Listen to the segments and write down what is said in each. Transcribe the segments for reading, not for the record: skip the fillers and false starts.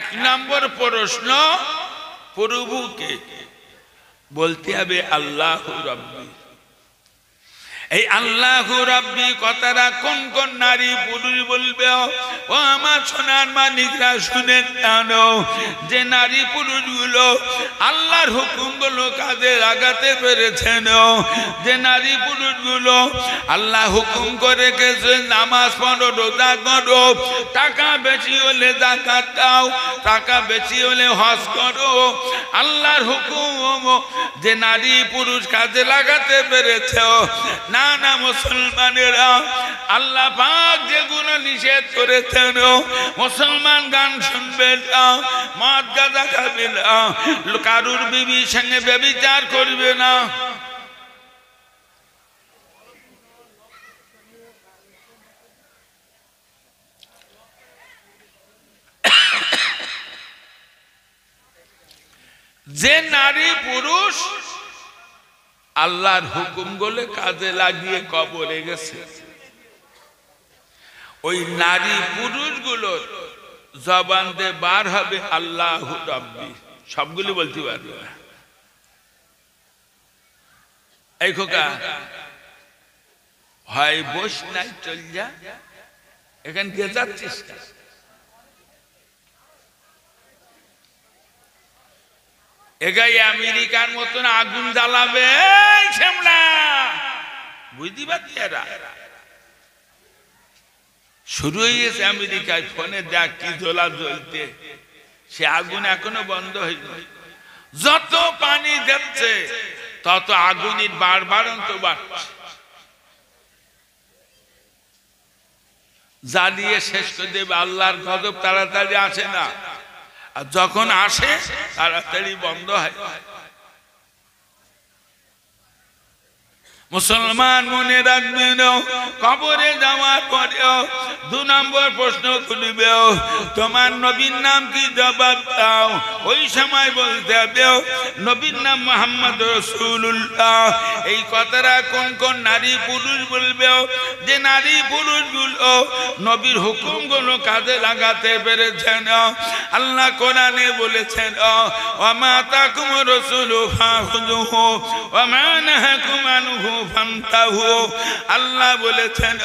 এক নম্বর প্রশ্ন, প্রভুকে বলতে হবে আল্লাহু রাব্বি। এই আল্লাহু রাব্বি কথাটা কোন কোন নারী পুরুষ বলবে? ও আমার সোনার মানিকরা শুনেন জানো, যে নারী পুরুষগুলো আল্লাহর হুকুমগুলো কাজে লাগাতে পেরেছেন, যে নারী পুরুষগুলো আল্লাহ হুকুম করে গেছে নামাজ পড়ো, রোজা করো, টাকা বেশি হলে যাকাত দাও, টাকা বেশি হলে হজ করো, আল্লাহর হুকুম যে নারী পুরুষ কাজে লাগাতে পেরেছে, না না মুসলমানেরা, আল্লাহ পাক যেগুলো নিষেধ করেছেন, মুসলমান গান শুনবে না, মদ গাঁজা খাবে না, কারুর বিবির সঙ্গে ব্যভিচার করবে না, যে নারী পুরুষ আল্লাহর হুকুমগুলো কাজে লাগিয়ে কবরে গেছে, ওই নারী পুরুষগুলোর জবান দিয়ে বার হবে আল্লাহু রাব্বি, সবগুলি বলতে পারবে না। এই খোকা হয় বস নাই, চল যা, এখান কে যাচ্ছিস? এগাই আমেরিকার মতন আগুন জ্বালাবে, বুঝতে পারছি। এরা শুরু হয়ে গেছে আমেরিকায়, ফোনে দেখ কি জ্বলা জ্বলতে, সে আগুন এখনো বন্ধ হয়নি। যত পানি যাচ্ছে তত আগুনের বাড়ন্ত বাড়ছে, জ্বালিয়ে শেষ করে দেবে। আল্লাহর গজব তাড়াতাড়ি আসে না, আর যখন আসে তাড়াতাড়ি বন্ধ হয়। মুসলমান মনে রাখবেন, কবরে যাওয়ার পরেও 2 নম্বর প্রশ্ন করবে, তোমার নবীর নাম কি? জবাব দাও। ওই সময় বলতে হবে নবীর নাম মুহাম্মদ রাসূলুল্লাহ। এই কথাটা কোন কোন নারী পুরুষ বলবে? যে নারী পুরুষগুলো নবীর হুকুমগুলো কাজে লাগাতে পেরেছেন। আল্লাহ কোরআনে বলেছেন, ওয়া মা তাকুম রাসূলু ফাখুযুহু ওয়া মা নাহাকুম আনহু ফান্তাহু। আল্লাহ বলেছেন,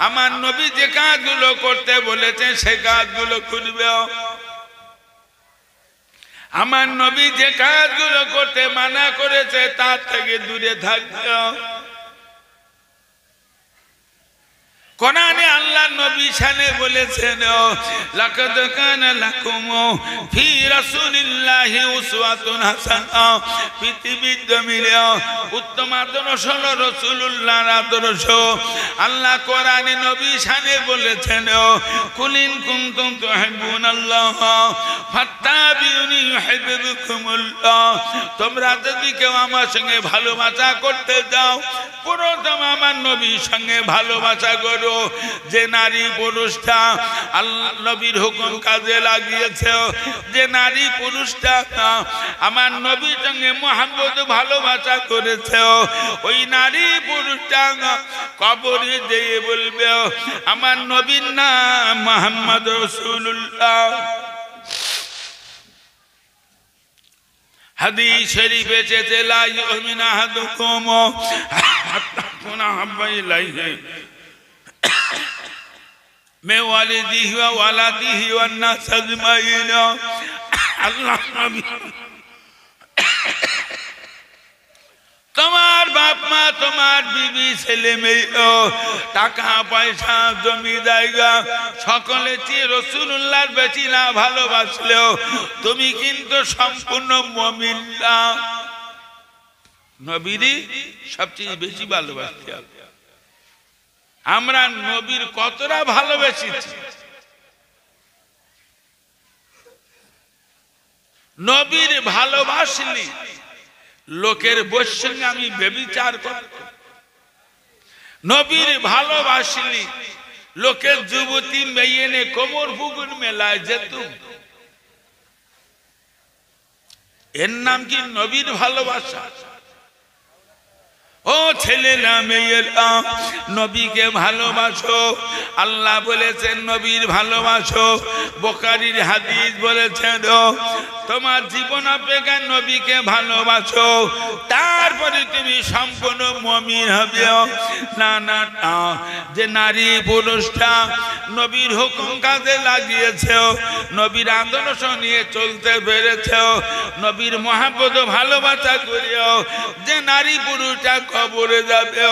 আমার নবী যে কাজগুলো করতে বলেছেন সে কাজগুলো করবে, আমার নবী যে কাজগুলো করতে মানা করেছে তার থেকে দূরে থাকবে। কোরআনে আল্লাহ নবী শানে বলেছেন, লাকাদ কানা লাকুম ফি রাসূলিল্লাহি উসওয়াতুন হাসানাহ। পৃথিবীর জমিনে উত্তম আদর্শ হলো রাসূলুল্লাহর আদর্শ। আল্লাহ কোরআনে নবী শানে বলেছেন, কুল ইন কুনতুম তুহিব্বুনাল্লাহ ফাত্তাবিউনি ইউহিব্বুকুমুল্লাহ। তোমরা যদি কেউ আমার সঙ্গে ভালোবাসা করতে যাও, প্রথম আমার নবীর সঙ্গে ভালোবাসা করো। যে নারী পুরুষটা আল্লাহ নবীর হুকুম কাজে লাগিয়েছে, যে নারী পুরুষটা আমার নবীর সঙ্গে মুহাম্মদ ভালোবাসা করেছে, ওই নারী পুরুষটা কবরে যেয়ে বলবে, আমার নবীর নাম মুহাম্মদ রাসূলুল্লাহ। হাদিস শরীফে এসেছে, লা ইউমিনু আহাদুকুম হাত্তা কুনা হাব্বা ইলাইহি মে ওয়ালিদিহি ওয়া ওয়ালাদিহি ওয়ান নাস আজমাইন। আল্লাহ নবী, তোমার বাপ মা, তোমার বিবি, ছেলে মেয়ে, টাকা পয়সা, জমি জায়গা সকলে চেয়ে রাসূলুল্লাহর বেশি না ভালোবাসলেও তুমি কিন্তু সম্পূর্ণ মুমিন না। নবীরই সবচেয়ে বেশি ভালোবাসতে হবে। আমরা নবীর কতটা ভালোবেসেছি, নবীর ভালোবাসলি লোকের বউর সঙ্গে আমি ব্যভিচার করব, নবীর ভালোবাসলি লোকের যুবতী মেয়ে নে কোমর পুকুর মেলায় যেত। এর নাম কি নবীর ভালোবাসা? ও ছেলেরা মেয়েরা নবীকে ভালোবাসো। আল্লাহ বলেছেন নবীর ভালোবাসো। বুখারীর হাদিস বলেছেন তোমার জীবন অপেক্ষা নবীকে ভালোবাসো, তারপরে তুমি সম্পূর্ণ মুমিন হবে। না না না, যে নারী পুরুষটা নবীর হুকুম কাজে লাগিয়েছে, নবীর আদর্শ নিয়ে চলতে পেরেছে, নবীর মহব্বত ভালোবাসা করিও, যে নারী পুরুষটা কবরে যাবে,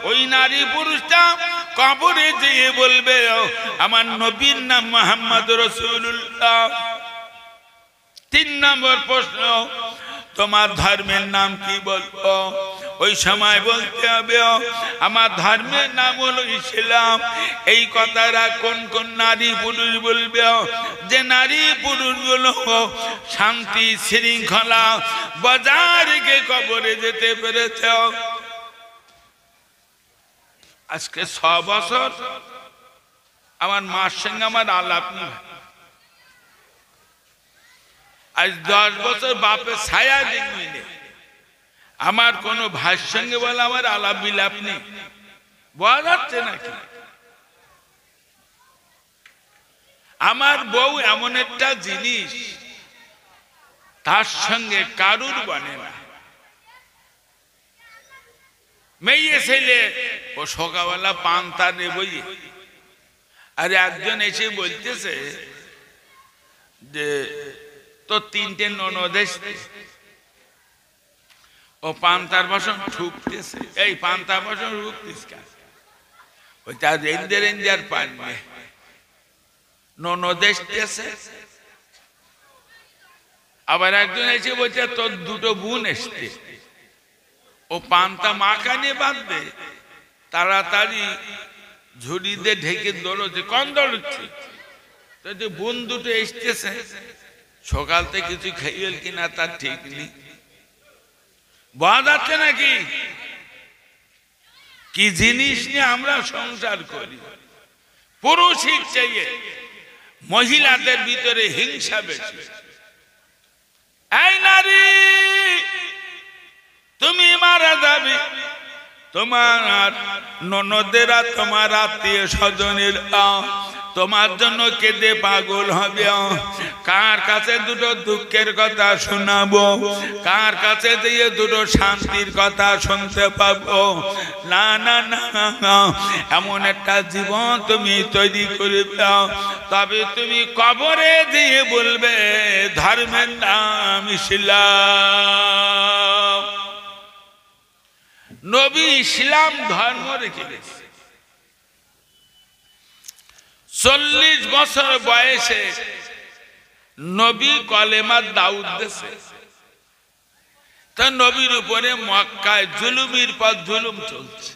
ওই নারী পুরুষটা কবরে যেয়ে বলবে আমার নবীর নাম মুহাম্মদ রাসূলুল্লাহ। 3 নম্বর প্রশ্ন, তোমার ধর্মের নাম কি বলবো? ওই সময় বলতে হবে আমার ধর্মের নাম হলো ইসলাম। এই কথাটা কোন কোন নারী পুরুষ বলবে? যে নারী পুরুষগুলো শান্তি শৃঙ্খলা বজায় রেখে কবরে যেতে পেরেছে। আজকে 6 বছর আমার মার সঙ্গে আমার আলাপ নেই। আজ 10 বছর বাপের ছায়া দেখবি না। আমার কোন ভাইয়ের সঙ্গে বলে আমার আলাপ বিলাপ নেই, বোঝা যাচ্ছে নাকি? আমার বউ এমন একটা জিনিস, তার সঙ্গে কারুর বনে না। মেয়ে ছেলে ও সকালবেলা পান্তা নেবই। আর একজন এসে বলতেছে যে তো 3টে ননদ এসছে, ও পান্তার বাসন ঠুকতেছে। এই পান্তার বাসন ঠুকতিস কেন? ওই তার রেঞ্জার পানবে ননদ এসতেছে। আবার একজন এসে বলছে তোর 2টো বোন এসছে, ও পান্তা মাখা নিয়ে বাঁধবে, তাড়াতাড়ি ঝুড়িতে ঢেকে দৌড়চ্ছে। কম দৌড়চ্ছে তো, যে বোন 2টো এসতেছে, সকাল থেকে কিছু খাইল কিনা তার ঠিক নেই। বোঝা যাচ্ছে নাকি কি জিনিস নিয়ে আমরা সংসার করি? পুরুষের চেয়ে মহিলাদের ভিতরে হিংসা বেশি। এই নারী, তুমি মারা যাবে, তোমার ননদেরা তোমার আত্মীয় স্বজনের তোমার জন্য কেঁদে পাগল হবে। কার কাছে 2টো দুঃখের কথা শোনাবো, কার কাছে দিয়ে 2টো শান্তির কথা শুনতে পাবো? না না না, এমন একটা জীবন তুমি তৈরি করবে, তবে তুমি কবরে দিয়ে বলবে ধর্মের নাম ইসলাম। নবী ইসলাম ধর্ম রেখে গেছে। 40 বছর বয়সে নবী কলেমা দাউদ দিয়েছে। তা নবীর উপরে মক্কায় জুলুমের পর জুলুম চলছে,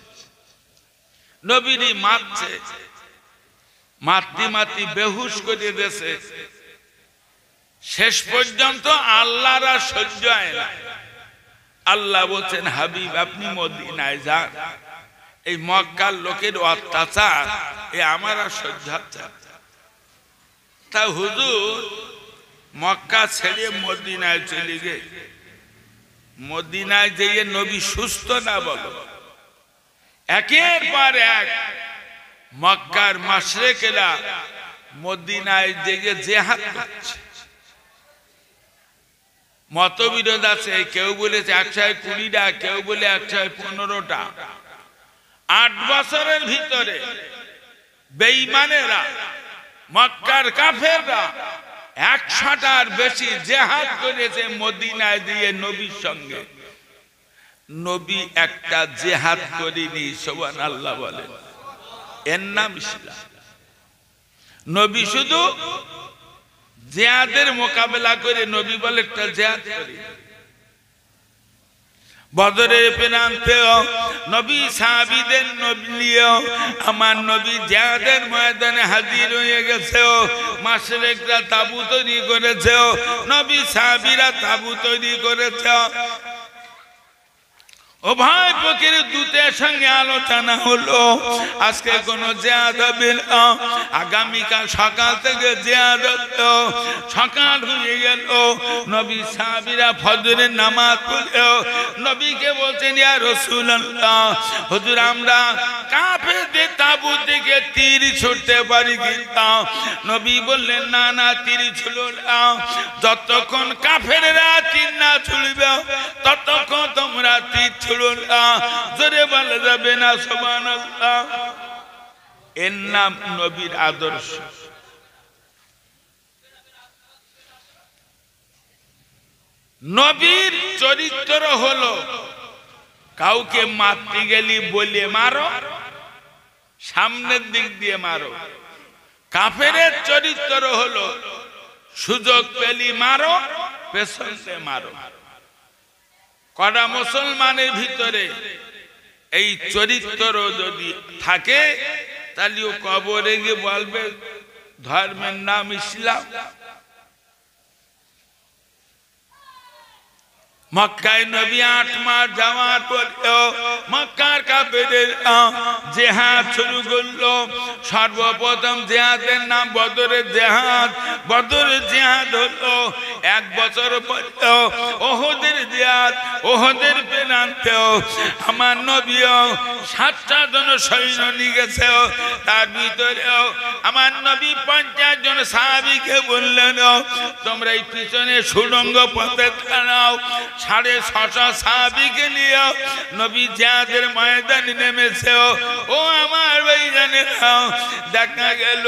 নবীরই মারছে, মাতৃ মাতৃ বেহুশ করে দিয়েছে। শেষ পর্যন্ত আল্লাহর আর সহ্য হয় না। আল্লাহ বলছেন হাবিব আপনি মদিনায় যান, এই মক্কার লোকের অত্যাচার এ আমার আর সহ্য হচ্ছে। তা হুজুর মক্কা ছেড়ে মদিনায় চলে গে, মদিনায় যেয়ে নবী সুস্থ না বলো? একের পর এক মক্কার মাশরিকেরা মদিনায় যেয়ে জিহাদ করছে। মতবিরোধ আছে, কেউ বলেছে 120টা, কেউ বলে 115টা। 8 বছরের ভিতরে বেঈমানেরা মক্কার কাফেররা 100টার বেশি জিহাদ করেছে মদিনায় দিয়ে নবীর সঙ্গে। নবী একটা জিহাদ করেনি, সুবহানাল্লাহ বলেন। এর নাম ইসলাম। নবী শুধু জিহাদের মোকাবেলা করে, নবী বলে একটা জিহাদ করি। বদরের প্রান্তেও নবী সাহাবীদের নিয়ে আমার নবী জিহাদের ময়দানে হাজির হয়ে গেছে। মাশরিকরা তাবু তৈরি করেছে, নবী সাহাবীরা তাবু তৈরি করেছে। উভয় পক্ষের দূতের সঙ্গে আলোচনা হলো, আজকে কোন জিহাদ হবে না, আগামীকাল সকাল থেকে জিহাদ হলো। সকাল হয়ে গেল, নবী সাহাবীরা ফজরের নামাজ পড়ে নবীকে বলছেন, ইয়া রাসূলুল্লাহ, হুজুর আমরা কাফেরদের তাঁবুর দিকে তীর ছুটতে পারি কি? নবী বললেন, না না, তীর ছুড়ো না, যতক্ষণ কাফেররা তীর না ছুড়বে ততক্ষণ তোমরা তীর ছুড়ো না। জোরে বলা যাবে না সুবহানাল্লাহ। এর নাম নবীর আদর্শ। নবীর চরিত্র হলো, কাউকে মারতে গেলি বলে মারো, সামনের দিক দিয়ে মারো। কাফেরের চরিত্র হলো, সুযোগ পেলি মারো, পেছন দিয়ে মারো। কটা মুসলমানের ভিতরে এই চরিত্র যদি থাকে, তাহলে ও কবরে গিয়ে বলবে ধর্মের নাম ইসলাম। মক্কায় নবী 8 মাস যাওয়ার পরেও মক্কার কাফেরদের জিহাদ শুরু করলো। সর্বপ্রথম জিহাদের নাম বদরের জিহাদ। বদরের জিহাদ হলো 1 বছর পরে ওহদের জিহাদ। ওহদের প্রান্তেও আমার নবীও 7টা জন সৈন্য নিয়ে গেছে। তার ভিতরেও আমার নবী 50 জন সাহাবীকে বললেন, তোমরা এই পিছনে সুড়ঙ্গ পথে দাঁড়াও। 650 সাহাবীকে নিয়ে নবী জিহাদের ময়দানে নেমেছে। ও আমার ভাইজানেরা, দেখা গেল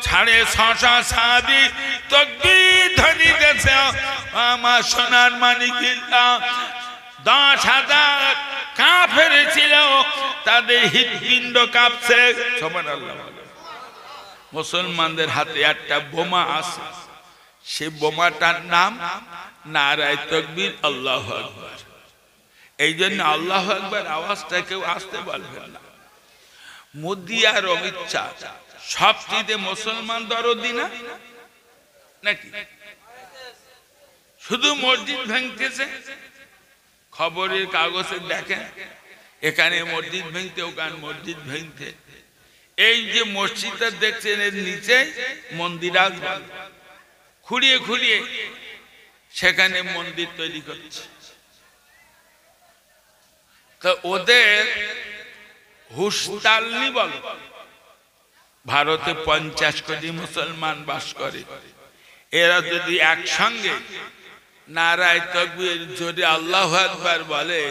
650 সাহাবী তাকবীর ধ্বনি দিয়েছে। আমার সোনার মানিকেরা 10,000 কাফের ছিল, তাদের হৃৎপিণ্ড কাঁপছে। সুবহানাল্লাহ। মুসলমানদের হাতে একটা বোমা আছে, সে বোমাটার নাম নারায়ে তাকবীর, আল্লাহু আকবার। এই জন্য আল্লাহু আকবার আওয়াজটা কেউ আসতে বলবেন না। মোদি আর অমিত শাহ সবচেয়ে মুসলমান দরদি না নাকি? শুধু মসজিদ ভাঙতেছে, খবরের কাগজে দেখেন এখানে মসজিদ ভাঙতে, ওখানে মসজিদ ভাঙতে। এই যে মসজিদটা দেখছেন, এর নিচে মন্দির আসবে, খুঁড়িয়ে খুঁড়িয়ে সেখানে মন্দির তৈরি করছে। তো ওদের হুশতালনি বল। ভারতে 50 কোটি মুসলমান বাস করে। এরা যদি একসঙ্গে নারায়ে তাকবীর জোরে আল্লাহু আকবার বলে,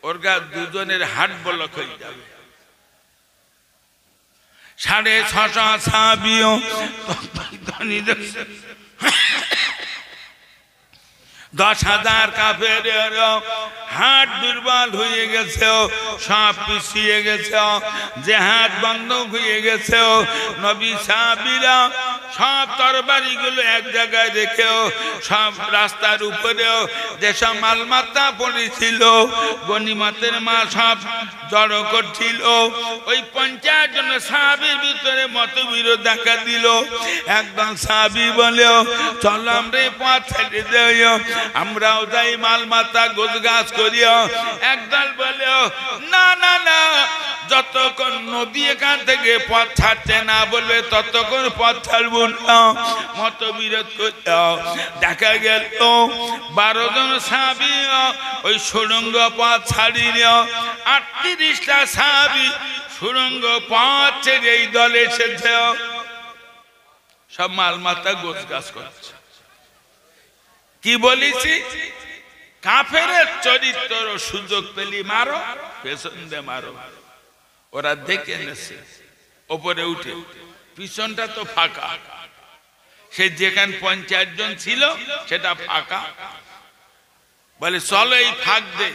ওরা দুজনের হার্ট ব্লক হয়ে যাবে। 650 সাহাবীও 10,000 কাফেরের হাত দুর্বল হয়ে গেছে, সব পিছিয়ে গেছে, জিহাদ বন্ধ হয়ে গেছে। নবী সাহাবীরা সব তরবারিগুলো এক জায়গায় রেখেও সব রাস্তার উপরেও যেসব মালমাত্রা পড়েছিল, গনিমতের মাল সব জড়ো করছিল। ওই 50 জন সাহাবীর ভিতরে মতবিরোধ দেখা দিল। একদম সাহাবী বলে, চলো আমরা পথ ছেড়ে দেই, আমরাও যাই মালমাত্রা গোছগাছ করিও। একদল বলে, না না না, যতক্ষণ নবী এখান থেকে পথ ছাড়তে না বলবে ততক্ষণ পথ ছাড়ব না। মতবিরোধ করতে দেখা গেল 12 জন সাহাবী ওই সুড়ঙ্গ পথ ছাড়িয়ে 38টা সাহাবী সুড়ঙ্গ পথ ছেড়ে এই দলে এসেছে, সব মালমাত্রা গোছগাছ করছে। কি বলেছি? কাফেরের চরিত্র সুযোগ পেলি মারো, পেছন দিয়ে মারো। ওরা দেখে নেছে ওপরে উঠে, পিছনটা তো ফাঁকা। সে যেখানে 50 জন ছিল সেটা ফাঁকা। বলে চলো এই ফাঁক দে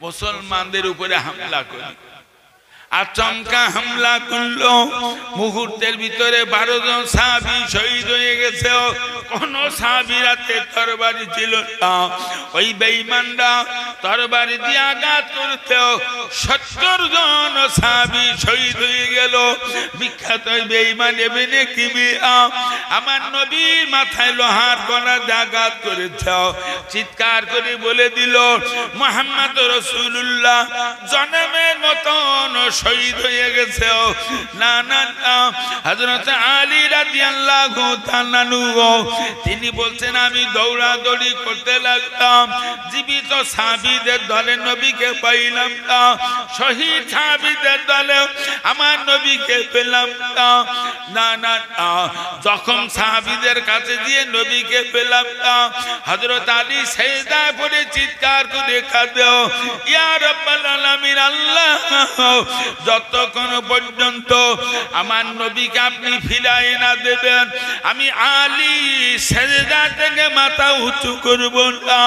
মুসলমানদের উপরে হামলা করি। আচমকা হামলা করলো, মুহূর্তের ভিতরে 12 জন সাহাবী শহীদ হয়ে গেছে। কোন সাহাবীর হাতে তরবারি ছিল না, ওই বেঈমানরা তরবারি দিয়ে আঘাত করতে 70 জন সাহাবী শহীদ হয়ে গেল। বিখ্যাত বেঈমান ইবনে কিবিয়া আমার নবীর মাথায় লোহার কণা আঘাত করেছে, চিৎকার করে বলে দিল মুহাম্মদ রাসূলুল্লাহ জনমের মতন শহীদ হয়ে গেছে। না না না, হযরত আলী রাদিয়াল্লাহু তাআলা তিনি বলছেন আমি দৌড়াদৌড়ি করতে লাগলাম, জীবিত সাহাবীদের দলে নবীকে পাইলাম না, শহীদ সাহাবীদের দলে আমার নবীকে পেলাম না। না না না, যখন সাহাবীদের কাছে দিয়ে নবীকে পেলাম না, হযরত আলী সিজদায় পড়ে চিৎকার করে কাঁদে, ইয়া রাব্বাল আলামিন, আল্লাহ যতক্ষণ পর্যন্ত আমার নবীকে আপনি ফিরায় না দেবেন আমি আলী সিজদা থেকে মাথা উঁচু করব না।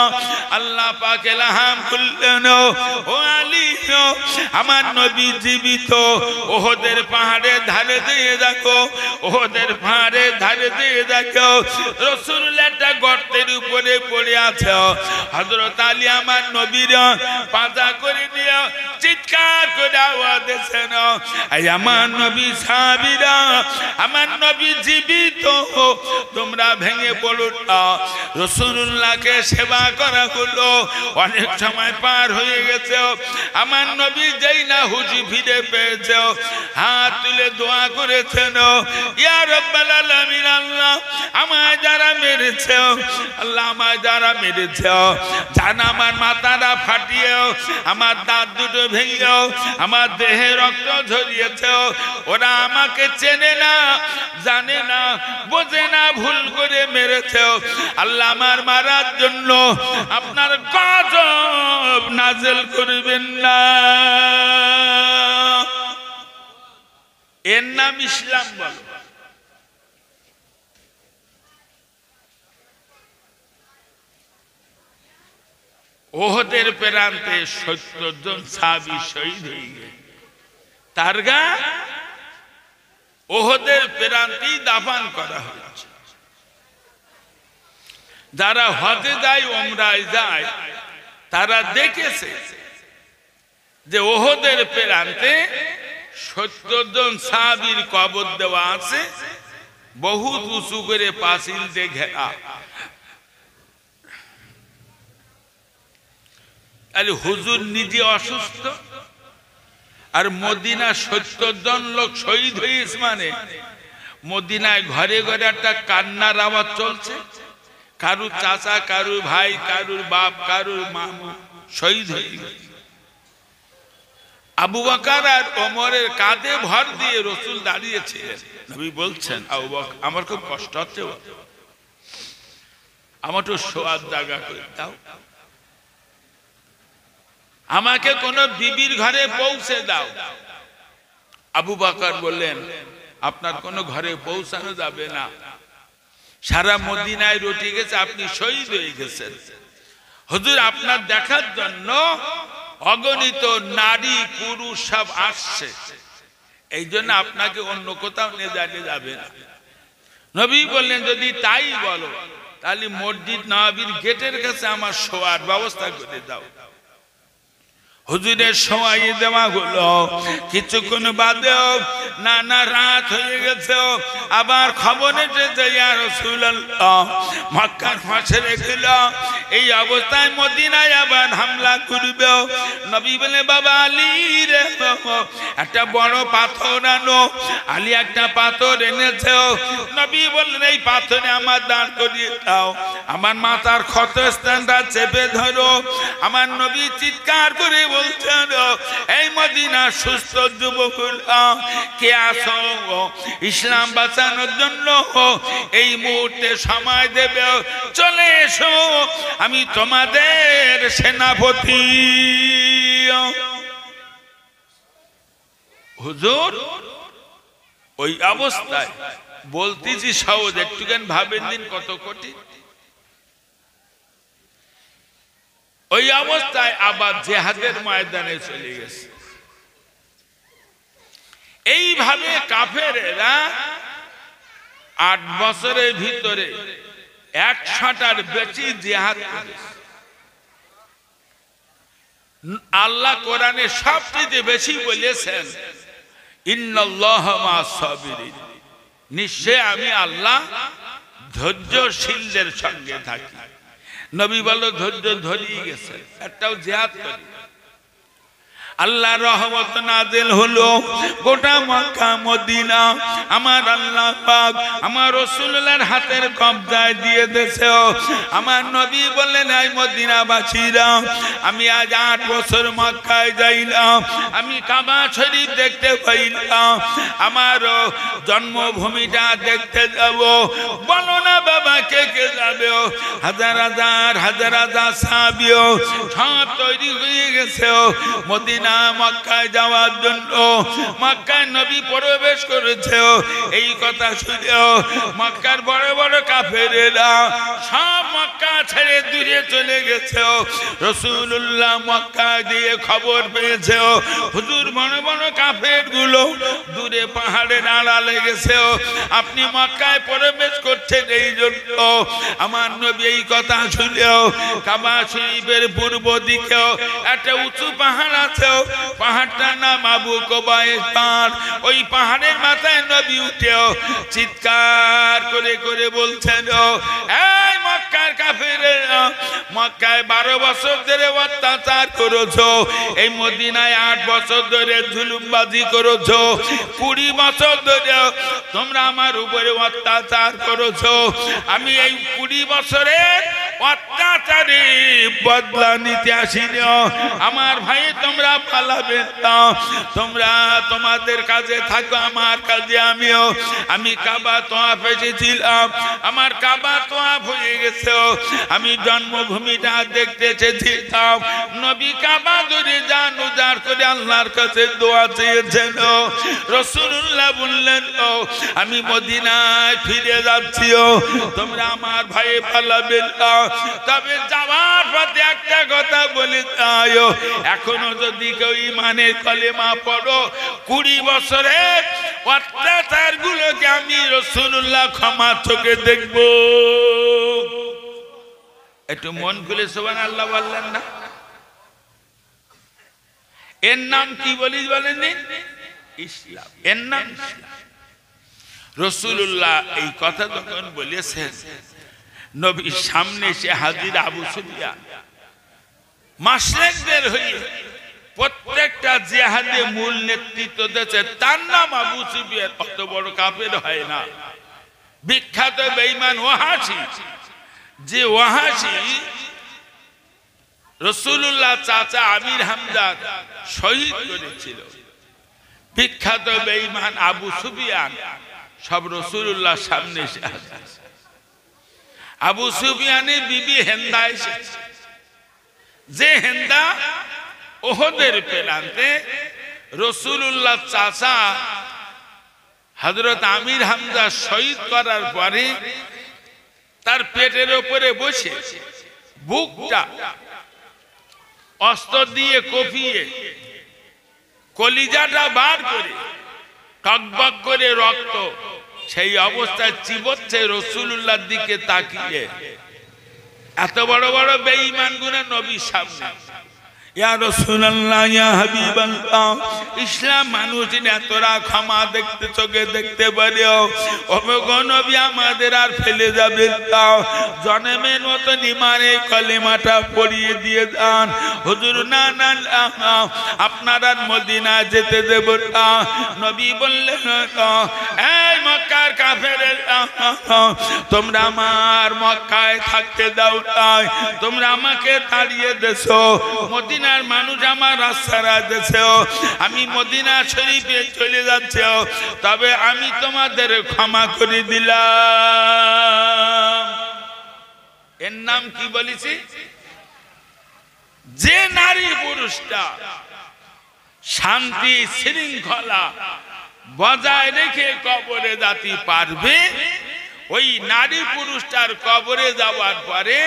আল্লাহ পাক ইলহাম করলেন, ও আলী আমার নবী জীবিত, ওহদের পাহাড়ের ধারে দিয়ে দেখো, ওহদের পাহাড়ের ধারে দিয়ে দেখো রাসূলুল্লাহ একটা গর্তের উপরে পড়ে আছে। হযরত আলী আমার নবীর পাজা করে নিয়ে চিৎকার করে আওয়াজ দিয়েছেন, আমার নবী সাহাবীরা, আমার নবী জীবিত, তোমরা ভেঙে পড়ো না। রাসূলুল্লাহকে সেবা করা হলো, অনেক সময় পার হয়ে গেছে, আমার নবী যেই না হুঁশি ফিরে পেয়েছে হাত তুলে দোয়া করেছেন, ইয়া রাব্বাল আলামিন, আল্লাহ আমায় যারা মেরেছে, আল্লাহ আমায় যারা মেরেছে, জান আমার মাথাটা ফাটিয়ে আমার দাঁত দুটো ভেঙে আমার দেহে রক্ত ঝরিয়েছে, ওরা আমাকে চেনে না, জানে না, বোঝে না, ভুল করে মেরেছে। আল্লাহ আমার মারার জন্য আপনার গজব নাযিল করবেন না। এর নাম ইসলাম বলো। ওহদের প্রান্তে 70 জন সাহাবী শহীদ হয়ে গেল। তারগা ওহদের প্রান্তেই দাফন করা হয়েছে। যারা হজে যায়, উমরায় যায়, তারা দেখেছে যে ওহদের প্রান্তে 70 জন সাহাবীর কবর দেওয়া আছে, বহুত উঁচু করে পাঁচিল দিয়ে ঘেরা। তাহলে হুজুর নিজে অসুস্থ আর মদিনা 70 জন লোক শহীদ হয়েছে, মানে মদিনায় ঘরে ঘরে একটা কান্নার আওয়াজ চলছে। কারুর চাচা, কারুর ভাই, কারুর বাপ, কারুর মামু শহীদ হয়ে গেছে। আবু বকর আর ওমরের কাঁধে ভর দিয়ে রাসূল দাঁড়িয়েছিলেন। নবী বলছেন, আবু বকর আমার খুব কষ্ট হচ্ছে, আমার তো শোয়ার জায়গা করে দাও, আমাকে কোন বিবির ঘরে পৌঁছে দাও। আবু বকর বললেন, আপনার কোন ঘরে পৌঁছানো যাবে না, সারা মদিনায় রটে গেছে, আপনি শহীদ হয়ে গেছেন। হুজুর আপনার দেখার জন্য অগণিত নারী পুরুষ সব আসছে, এই জন্য আপনাকে অন্য কোথাও নিয়ে যাবে না। নবী বললেন, যদি তাই বলো তাহলে মসজিদ নববীর গেটের কাছে আমার শোয়ার ব্যবস্থা করে দাও। হুজুরের সময় দেওয়া হলো, কিছুক্ষণ বাদেও নানা রাত হয়ে গেছে, আবার খবর এসেছে ইয়া রাসূলুল্লাহ মক্কার ফাঁসে রেখেল, এই অবস্থায় মদিনায় আবার হামলা করবে। নবী বলে, বাবা আলী রে, একটা বড় পাথর আনো। আলী একটা পাথর এনেছে। নবী বললেন, এই পাথরে আমার দাঁড় করিয়ে দাও, আমার মাথার ক্ষতস্থানটা চেপে ধরো। আমার নবী চিৎকার করে বলছেন, এই মদিনা সুস্থ যুবকরা কে আসো, ইসলাম বাঁচানোর জন্য এই মুহূর্তে সময় দেবে, চলে এসো, আমি তোমাদের সেনাপতি। হুজুর ওই অবস্থায় বলতেছি সহজ, একটুখানি ভাবেন দিন কত কঠিন। ওই অবস্থায় আবার জিহাদের ময়দানে চলে গেছে। এইভাবে কাফেরেরা 8 বছরের ভিতরে 100টার বেশি জিহাদ করেছে। আল্লাহ কোরআনে সবচেয়ে বেশি বলেছেন ইন্নাল্লাহা মা'আস সাবিরিন, নিশ্চয় আমি আল্লাহ ধৈর্যশীলদের সঙ্গে থাকি। নবী বলো ধৈর্য ধরিয়ে গেছে, একটাও জিহাদ করি। আল্লাহর রহমত নাজিল হলো গোটা মক্কা মদিনা আমার আল্লাহ পাক আমার রাসূলুল্লাহর হাতের কবজায় দিয়ে দিয়েছে। আমার নবী বললেন এই মদিনাবাসীরা, আমি আজ 8 বছর মক্কায় যাইলাম, আমি কাবা শরীফ দেখতে পাইলাম, আমার জন্মভূমিটা দেখতে যাব। বলো না বাবা কে কে যাবে? হাজার হাজার সাহাবী সব তৈরি হয়ে গেছে মদিনা মক্কায় যাওয়ার জন্য। মক্কায় নবী প্রবেশ করেছে, এই কথা শুনে মক্কার বড় বড় কাফেরেরা সব মক্কা ছেড়ে দূরে চলে গেছে। রাসূলুল্লাহ মক্কা দিয়ে খবর পেয়েছে হুজুর বড় বড় কাফের গুলো দূরে পাহাড়ে আড়ালে গেছে, আপনি মক্কায় প্রবেশ করছেন এই জন্য। আমার নবী এই কথা শুনে কাবা শরীফের পূর্ব দিকে একটা উঁচু পাহাড় আছে, পাহাড়টার নাম আবু কুবাইস পাহাড়। ওই পাহাড়ের মাথায় নবী উঠে চিৎকার করে করে বলছেন এই মক্কার কাফেরেরা, মক্কায় 12 বছর ধরে অত্যাচার করেছো, এই মদিনায় 8 বছর ধরে জুলুমবাজি করেছো, 20 বছর ধরে তোমরা আমার উপরে অত্যাচার করেছো। আমি এই 20 বছরের অত্যাচারে বদলা নিতে আসিনি। আমার ভাই তোমরা পালাবে না, তোমরা তোমাদের কাজে থাকো, আমার কাজে আমিও। আমি কাবা তওয়াফ এসেছিলাম, আমার কাবা তওয়াফ হয়ে গেছে, আমি জন্মভূমিটা দেখতে এসেছিলাম। নবী কাবা ধরে যান উজাড় করে আল্লাহর কাছে দোয়া চেয়েছেন। রাসূলুল্লাহ বললেন আমি মদিনায় ফিরে যাচ্ছি, তোমরা আমার ভাই পালাবে না। তবে যাওয়ার পথে একটা কথা বলে যাই, এখনো যদি কেউ ঈমানের কলেমা পড়ো, 20 বছরের অত্যাচার গুলোকে আমি রাসূলুল্লাহ ক্ষমা চোখে দেখব। একটু মন খুলে সুবহানাল্লাহ বললেন না? এর নাম কি বলি বলেননি? ইসলাম। এর নাম ইসলাম। রাসূলুল্লাহ এই কথা যখন বলেছেন, নবীর সামনে এসে হাজির আবু সুফিয়ান মাশরিকদের হয়ে প্রত্যেকটা জিহাদে মূল নেতৃত্ব দিয়েছে, তার নাম আবু সুফিয়ান। অত বড় কাফের হয় না, বিখ্যাত বেঈমান ওয়াহাশী। যে ওয়াহাশী রাসূলুল্লাহ চাচা আমির হামজা শহীদ করেছিল, বিখ্যাত বেঈমান আবু সুফিয়ান সব রাসূলুল্লাহর সামনে এসে হাজির। আবু সুফিয়ানের বিবি হেন্দা এসেছে, যে হেন্দা ওহদের প্রান্তে রাসূলুল্লাহ চাচা হযরত আমির হামজা শহীদ করার পরে তার পেটের উপরে বসে বুকটা অস্ত্র দিয়ে কপিয়ে কলিজাটা বার করে টকবক করে রক্ত সেই অবস্থায় চিবোচ্ছে রাসূলুল্লাহর দিকে তাকিয়ে। এত বড় বড় বেঈমান গুনাহ নবীর সামনে। ইয়া রাসূলুল্লাহ, ইয়া হাবিবাল্লাহ, ইসলাম মানুষের এতটা ক্ষমা দেখতে চোখে দেখতে পারে, ওগো নবী আমাদের আর ফেলে যাবে না, জন্মের মতো ঈমানের কলেমাটা পড়িয়ে দিয়ে যান। হুজুর না না আপনারা মদিনা যেতে দেব না। নবী বললেন এই মক্কার কাফেরেরা, তোমরা আমার মক্কায় থাকতে দাও না, তোমরা আমাকে তাড়িয়ে দেছো। মদিনার মানুষ আমার রাস্তায় দিয়েছে, আমি মদিনা শরীফে চলে যাচ্ছি, তবে আমি তোমাদের ক্ষমা করে দিলাম। এর নাম কি বলেছি? যে নারী পুরুষটা শান্তি শৃঙ্খলা বজায় রেখে কবরে যেতে পারবে, ওই নারী পুরুষটার কবরে যাওয়ার পরে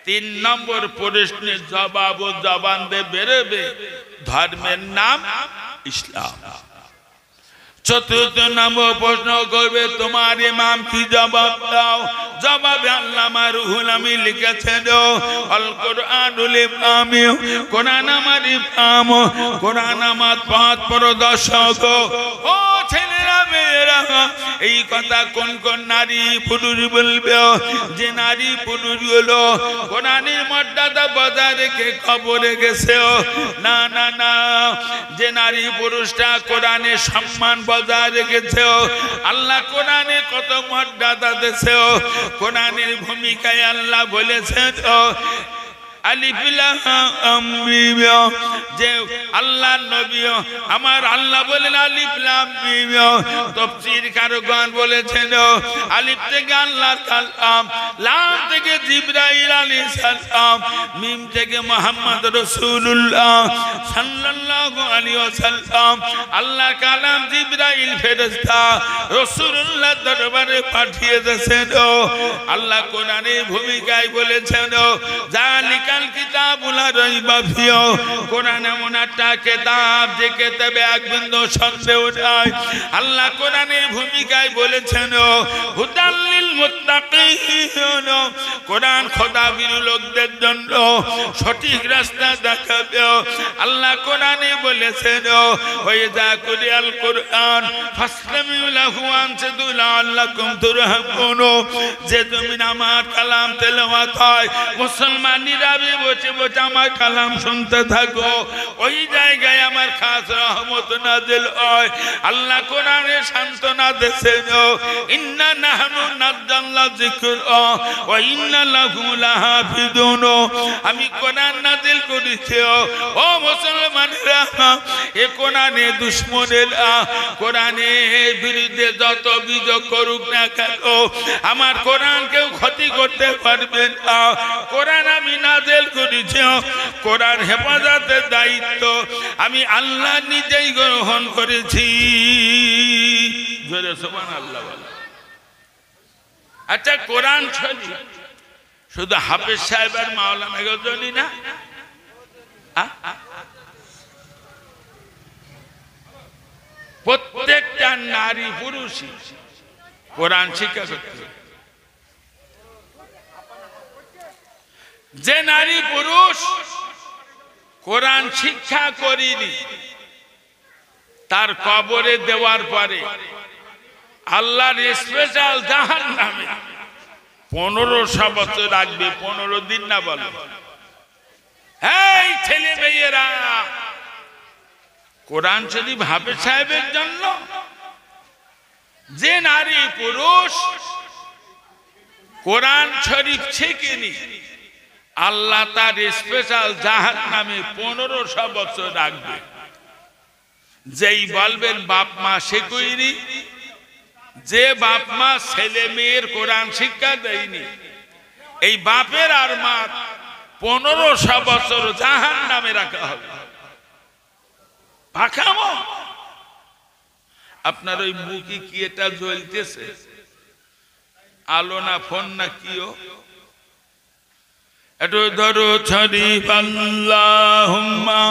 3 নম্বর প্রশ্নের জবাব ও জবান দিয়ে বেরোবে, ধর্মের নাম ইসলাম। চতুর্থ নম্বর প্রশ্ন করবে তোমার ইমাম কি জবাব দাও? জবাবে আল্লামা রুহুল আমিন লিখেছেন আল কোরআনুল ইমাম, কোরআন আমার ইমাম, কোরআন আমার পথ প্রদর্শক। ও ছেলেরা মেয়েরা, এই কথা কোন কোন নারী পুরুষ বলবে? যে নারী পুরুষ গুলো কোরআনের মর্যাদা বজায় রেখে কবরে গেছে। না না না, যে নারী পুরুষটা কোরআনের সম্মান বজায় রেখেছে, আল্লাহ কোরআনে কত মর্যাদা দিয়েছে। কোরআনের ভূমিকায় আল্লাহ বলেছেন আলিফ লাম মিম, যে আল্লাহ নবী আমার আল্লাহ বলেন আলিফ লাম মিম। তাফসীর কারগণ বলেছেন আলিফ থেকে আল্লাহর কালাম, লাম থেকে জিবরাইল আলাইহিস সালাম, মিম থেকে মুহাম্মদ রাসূলুল্লাহ সাল্লাল্লাহু আলাইহি ওয়াসাল্লাম। আল্লাহ কালাম জিবরাইল ফেরেশতা রাসূলুল্লাহ দরবারে পাঠিয়ে দিয়েছেন। আল্লাহ কোরআনের ভূমিকায় বলেছেন জালিকা কিতাবুল রাইবা ফিহি, কোরআন এমন একটা কিতাব যে কিতাবে এক বিন্দু সন্দেহ নাই। আল্লাহ কোরআনের ভূমিকায় বলেছেন হুদাল লিল মুত্তাকিন, কোরআন খোদাভীরু লোকদের জন্য সঠিক রাস্তা দেখাবে। আল্লাহ কোরআনে বলেছেন ওয়াইযা কুরিয়াল কোরআন ফাসতামিউ লাহু ওয়ানসিতু লাআল্লাকুম তুরহামুন, যে জমিন আমার কালাম তেলাওয়াত হয় মুসলমানেরা বসে বসে আমার কালাম শুনতে থাকো, ওই জায়গায় আমার খাস রহমত নাজিল হয়। আল্লাহ কোরআনে সান্তনা দিয়েছেন ইন্না নাহনু নাযালনা যিকরা ওয়া ইন্না লাহু লাহাফিজুন, আমি কোরআন নাজিল করেছি। ও মুসলমানেরা, এ কোরআনে দুশমনেরা কোরআনের বিরুদ্ধে যত অভিযোগ করুক না কেন, আমার কোরআন কেউ ক্ষতি করতে পারবে না। কোরআন আমি নাজিল করেছি, কোরআন হেফাজতের দায়িত্ব আমি আল্লাহ নিজেই গ্রহণ করেছি। জোরে সুবহানাল্লাহ বলো। আচ্ছা, কোরআন শরীফ শুধু হাফেজ সাহেব আর মাওলানা গজনী না, প্রত্যেকটা নারী পুরুষই কোরআন শিক্ষা করতে হবে। যে নারী পুরুষ কোরআন শিক্ষা করেনি, তার কবরে দেওয়ার পরে আল্লাহর স্পেশাল জাহান্নামে 1500 বছর রাখবে। 15 দিন না বলো। এই ছেলে মেয়েরা, কোরআন শরীফ হাফেজ সাহেবের জন্য যে নারী পুরুষ কোরআন শরীফ শিখেনি, আল্লাহ তার স্পেশাল জাহান্নামে 1500 বছর রাখবে। যেই বলবেন বাপ মা শেখায়নি, যে বাপ মা ছেলে মেয়ের কোরআন শিক্ষা দেয়নি, এই বাপের আর মা 1500 বছর জাহান্নামে রাখা হবে। পাখামো আপনার ওই মুখে কি এটা জ্বলতেছে? আলো না ফোন না কিও? একটু ধরো শরীফ আল্লাহুম্মা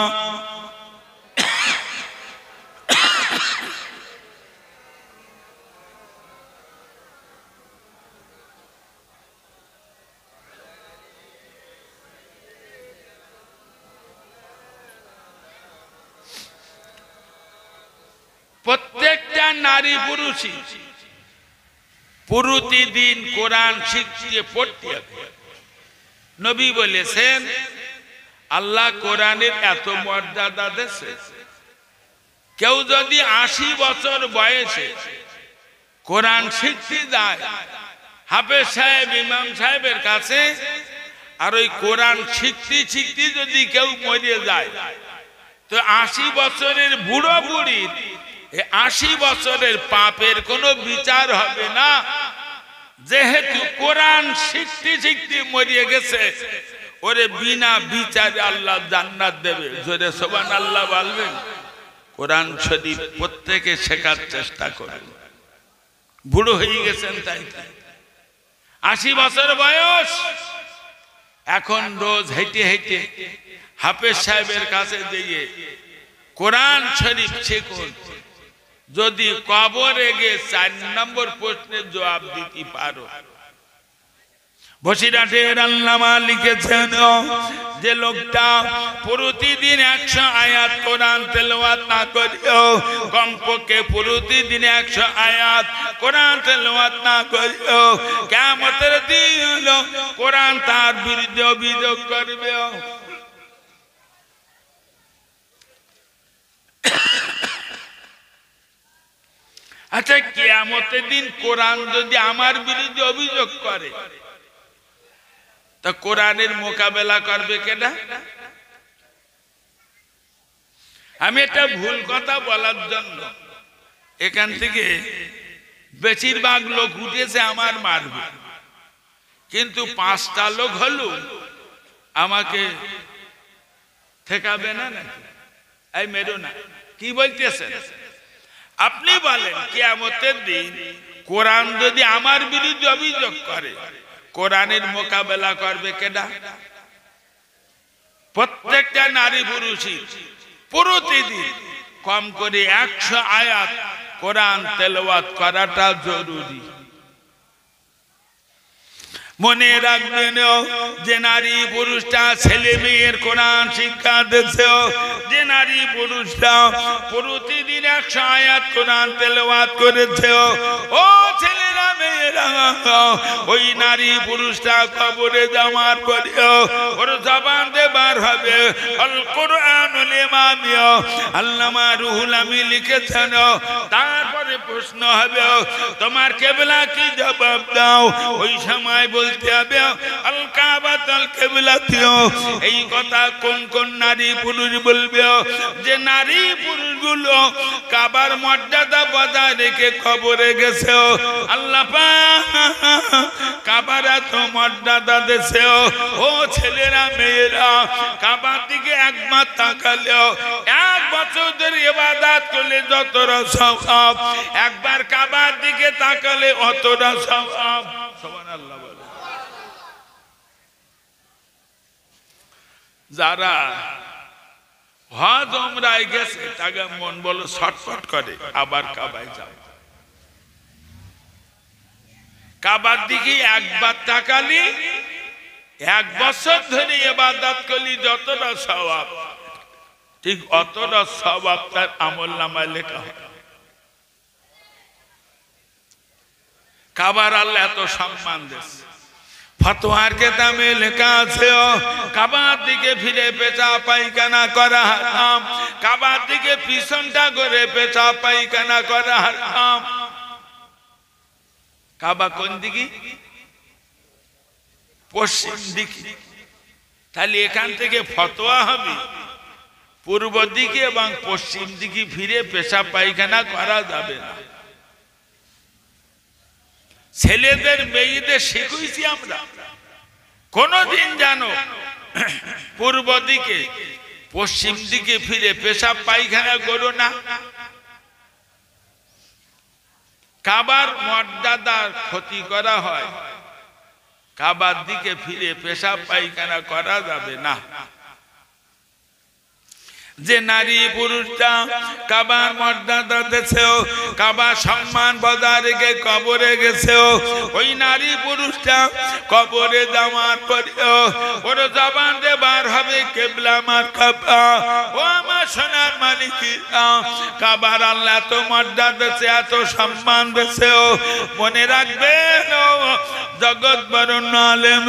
প্রত্যেকটা নারী পুরুষই প্রতিদিন কোরআন শিখিয়ে পড়তে হবে। নবী বলেছেন আল্লাহ কোরআনের এত মর্যাদা দিয়েছে, কেউ যদি 80 বছর বয়সে কোরআন শিখতে যায় হাফেজ সাহেব ইমাম সাহেবের কাছে, আর ওই কোরআন শিখতে শিখতে যদি কেউ মরে যায়, তো 80 বছরের বুড়ো বুড়ির 80 বছরের পাপের কোনো বিচার হবে না। যেহেতু কোরআন শিখতে শিখতে মরিয়ে গেছে, ওরে বিনা বিচারে আল্লাহ জান্নাত দেবে। জোরে সুবহানাল্লাহ বলবেন। কোরআন শরীফ প্রত্যেকে শেখার চেষ্টা করুন। বুড়ো হয়ে গেছেন তাই 80 বছর বয়স, এখন রোজ হেঁটে হেঁটে হাফেজ সাহেবের কাছে দিয়ে কোরআন শরীফ শিখুন। যদি কবরে গিয়ে 4 নম্বর প্রশ্নের জবাব দিতে পারো। বসিরহাটের আল্লামা লিখেছেন যে লোকটা প্রতিদিন 100 আয়াত কোরআন তেলাওয়াত না করিও, কমপক্ষে প্রতিদিন 100 আয়াত কোরআন তেলাওয়াত না করিও, কিয়ামতের দিন কোরআন তার বিরুদ্ধে অভিযোগ করবে। আচ্ছা, কিয়ামতের দিন কোরআন যদি আমার বিরুদ্ধে অভিযোগ করে, তা কোরআনের মোকাবেলা করবে কেডা? আমি একটা ভুল কথা বলার জন্য এখান থেকে বেশিরভাগ লোক উঠেছে আমার মারবে, কিন্তু 5টা লোক হলো আমাকে ঠেকাবে না নাকি? এই মেরো না, কি বলতেছেন আপনি? বলেন কিয়ামতের দিন কোরআন যদি আমার বিরুদ্ধে অভিযোগ করে, কোরআনের মোকাবেলা করবে কেডা? প্রত্যেকটা নারী পুরুষই প্রতিদিন কম করে 100 আয়াত কোরআন তেলাওয়াত করাটা জরুরি। মনে রাখবেন যে নারী পুরুষটা ছেলে মেয়ের কোরআন শিক্ষা দিচ্ছে, যে নারী পুরুষটা প্রতিদিন 100 আয়াত কোরআন তেলাওয়াত করেছে, ও ছেলেরা মেয়েরা, ওই নারী পুরুষটা কবরে যাওয়ার পরে ওর জবান দিয়ে বার হবে আল কোরআনুল ইমামিয়া, আল্লামা রুহুল আমিন লিখেছেন। তারপরে প্রশ্ন হবে তোমার কিবলা কি, জবাব দাও। ওই সময় বলতে হবে আল কাবাতুল কিবলাতিও। এই কথা কোন কোন নারী পুরুষ বলবে? যে নারী পুরুষগুলো কাবার মর্যাদা বজায় রেখে কবরে গেছে, আল্লাহ পাক কাবার এত মর্যাদা দিয়েছে। ও ছেলেরা মেয়েরা, কাবার দিকে একবার তাকালে 1 বছর ধরে ইবাদত করলে যতটা সওয়াব, একবার কাবার দিকে তাকালে অতটা সওয়াব। সুবহানাল্লাহ। যারা হজ উমরায় গেছে তাকে মন বলো ছটফট করে আবার কাবায় যাও। কাবার দিকে একবার তাকালি 1 বছর ধরে ইবাদত করলি যতটা সওয়াব, ঠিক অতটা সওয়াব তার আমলনামায় লেখা হয়। কাবার আল্লাহ এত সম্মান দিয়েছে। ফতোয়ার কিতাবে লেখা আছে কাবার দিকে ফিরে পেশাব পায়খানা করা হারাম, কাবার দিকে পিছনটা করে পেশাব পায়খানা করা হারাম। কাবা কোন দিকে? পশ্চিম দিকে। তাহলে এখান থেকে ফতোয়া হবে পূর্ব দিকে এবং পশ্চিম দিকে ফিরে পেশাব পায়খানা করা যাবে না। ছেলেদের মেয়েদের শিখেছি আমরা, কোনদিন জানো পূর্ব দিকে পশ্চিম দিকে ফিরে পেশাব পায়খানা করো না। কাবার মর্যাদার ক্ষতি করা হয়, কাবার দিকে ফিরে পেশাব পায়খানা করা যাবে না। যে নারী পুরুষটা কাবার মর্যাদা দিয়েছে, কাবার সম্মান বজায় রেখে কবরে গেছে, ওই নারী পুরুষটা কবরে যাওয়ার পরে ওর জবান দিয়ে বার হবে কিবলা আমার কাবা। ও আমার সোনার মালিকিরা, কাবার আল্লাহ এত মর্যাদা দিয়েছে, এত সম্মান দিয়েছে। মনে রাখবেন জগৎ বরণ্য আলেম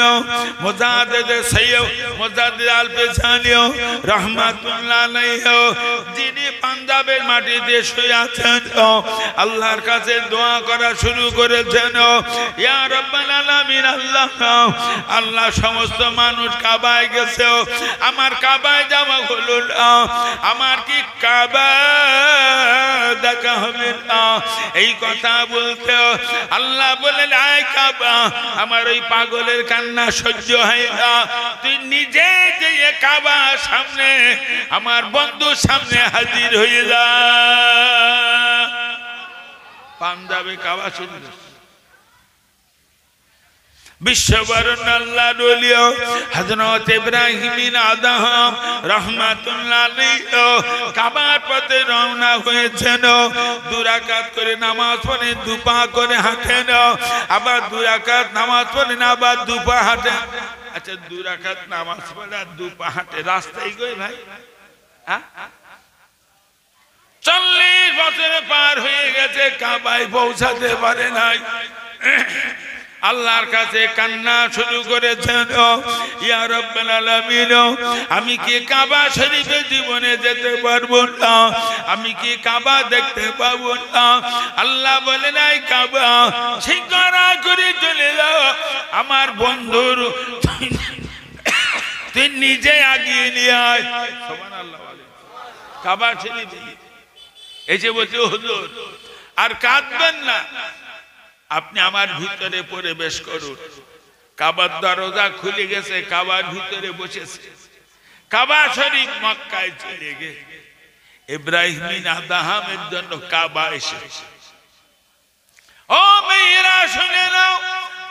মুজাদ্দিদ সৈয়দ মুজাদ্দিদ আল পেছানি রাহমাতুল্লাহ আলাইহি, যিনি পাঞ্জাবের মাটিতে শুয়ে আছেন, আল্লাহর কাছে দোয়া করা শুরু করেছেন, ইয়া রাব্বাল আলামিন, আল্লাহ আল্লাহ সমস্ত মানুষ কাবায় গেছে, আমার কাবায় যাওয়া হলো না, আমার কি কাবা দেখা হবে না? এই কথা বলতে আল্লাহ বলেন, আয় কাবা, আমার ওই পাগলের কান্না সহ্য হয় না, তুই নিজে যে কাবা সামনে আমার বন্ধুর সামনে হাজির হয়ে যা। পাঞ্জাবে কাবা শুরু। বিশ্ববরণ আল্লাহ দলিও হযরত ইব্রাহিম আদম রাহমাতুল্লাহ আলাইহি কাবার পথে রওনা হয়েছেন। 2 রাকাত করে নামাজ পড়ে 2 পা করে হাঁটেন, আবার 2 রাকাত নামাজ পড়েন আবার 2 পা হাঁটেন। আচ্ছা 2 রাকাত নামাজ পড়ে 2 পা হাঁটে রাস্তায় গই ভাই? 40 বছর পার হয়ে গেছে, কাবায় পৌঁছাতে পারে নাই। আল্লাহর কাছে কান্না শুরু করেছেন, ইয়া রাব্বাল আলামিন, আমি কি কাবা শরীফে জীবনে যেতে পারবো না? আমি কি কাবা দেখতে পাবো না? আল্লাহ বলে নাই কাবা শিকারা করে চলে যাও, আমার বন্ধুর তুই নিজে আগিয়ে নিয়ে আয়। সুবহানাল্লাহ। কাবা শরীফে এসে বলছে হুজুর আর কাঁদবেন না, আপনি আমার ভিতরে প্রবেশ করুন। কাবার দরজা খুলে গেছে, কাবার ভিতরে বসেছে। কাবা শরীফ মক্কায় চলে গেছে। ইব্রাহিম আদমের জন্য কাবা এসেছে। ও মেয়েরা শুনে নাও,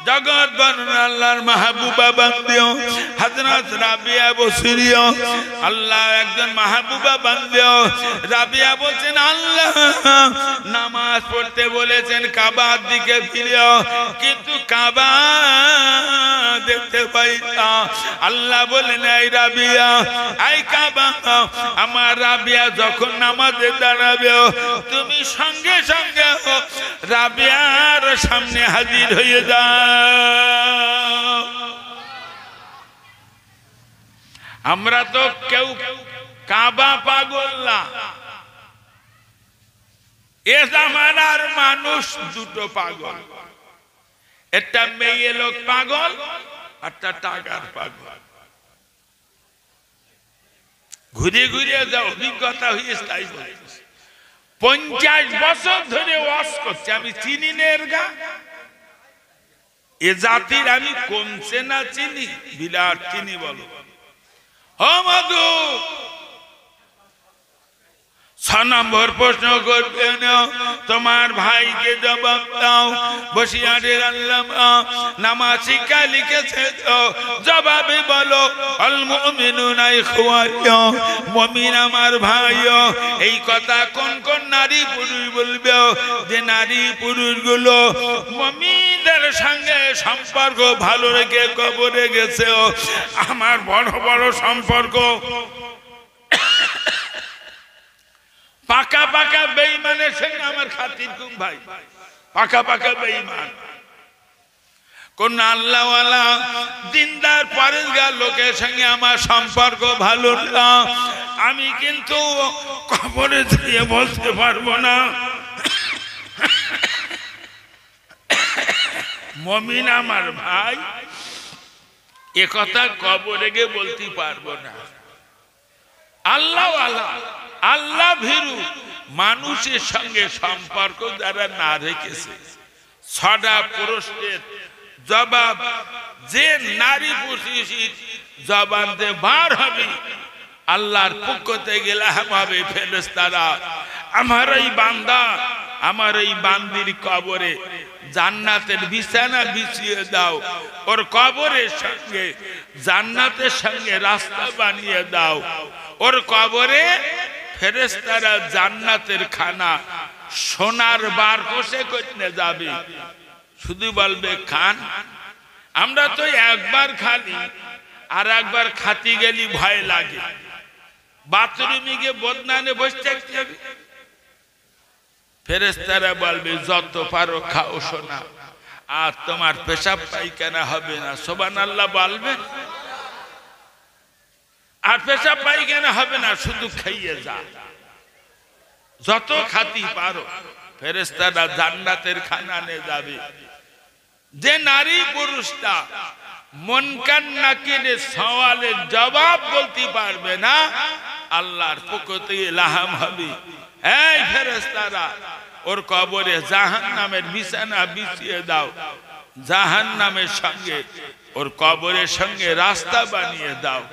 জগৎ বর্ণনা আল্লাহর মাহবুবা বান্দিও হযরত রাবিয়া বসরিও, আল্লাহ একজন মাহবুবা বান্দিও। রাবিয়া বলছেন আল্লাহ নামাজ পড়তে বলেছেন কাবার দিকে ফিরিও, কিন্তু কাবা দেখতে পাই না। আল্লাহ বলেন এই রাবিয়া, এই কাবা, আমার রাবিয়া যখন নামাজে দাঁড়াবে তুমি সঙ্গে সঙ্গে রাবিয়ার সামনে হাজির হয়ে যাও। আমরা তো কেউ কাবা পাগল না, এ জামানার মানুষ দুটো পাগল, একটা মেয়ে লোক পাগল, একটা টাকার পাগল। ঘুরে ঘুরে যা অভিজ্ঞতা হয়েছে তাই বলছি। 50 বছর ধরে ওয়াজ করছে, আমি চিনি না এর গা। এ জাতির আমি কমছে না চিনি, বিরাট চিনি বলো। ও মধু 6 নম্বর প্রশ্ন করবেন, তোমার ভাইকে জবাব দাও। বসিয়ারের আল্লাহ নামাজ শিক্ষা লিখেছে, জবাবে বলো আল মুমিনুনা ইখওয়াতুন, মুমিন আমার ভাই। এই কথা কোন কোন নারী পুরুষ বলবে যে নারী পুরুষগুলো মুমিনদের সঙ্গে সম্পর্ক ভালো রেখে কবরে গেছে। আমার বড় বড় সম্পর্ক পাকা পাকা বেঈমানের সঙ্গে আমার খাতির কম ভাই, পাকা পাকা বেঈমান। কোন আল্লাহওয়ালা দিনদার পরেজগার লোকের সঙ্গে আমার সম্পর্ক ভালো না, আমি কিন্তু কবরে দিয়ে বলতে পারবো না মুমিন আমার ভাই, এ কথা কবরে গিয়ে বলতে পারবো না। আল্লাহওয়ালা আল্লাহ ভীরু মানুষের সঙ্গে সম্পর্ক যারা না রেখেছে, 6টা প্রশ্নের জবাব যে নারী পুরুষ জবান দিয়ে বার হবে, আল্লাহর পক্ষ থেকে ইলহাম হবে ফেরেশতারা, আমার এই বান্দা আমার এই বান্দির কবরে জান্নাতের বিছানা বিছিয়ে দাও, ওর কবরের সঙ্গে জান্নাতের সঙ্গে রাস্তা বানিয়ে দাও, ওর কবরে ফেরেশতারা জান্নাতের খানা সোনার বার কষে করতে যাবে, শুধু বলবে খান। আমরা তো একবার খালি, আর একবার খাতি গেলি ভয় লাগে, বাথরুমে গিয়ে বদনানে বসে থাকতে হবে। ফেরেশতারা বলবে যত পারো খাও সোনা, আর তোমার পেশাব পায়খানা হবে না। সুবহানাল্লাহ বলবেন। আর পেশাব পায়খানা হবে না, শুধু খাইয়ে যা, যত খাতি পারো। ফেরেশতারা জান্নাতের খানা নিয়ে যাবে। যে নারী পুরুষটা মুনকার নাকিরের সওয়ালের জবাব বলতে পারবে না, আল্লাহর পক্ষ থেকে ইলহাম হবে, এই ফেরেশতারা ওর কবরে জাহান্নামের বিছানা বিছিয়ে দাও, জাহান্নামের সঙ্গে ওর কবরের সঙ্গে রাস্তা বানিয়ে দাও।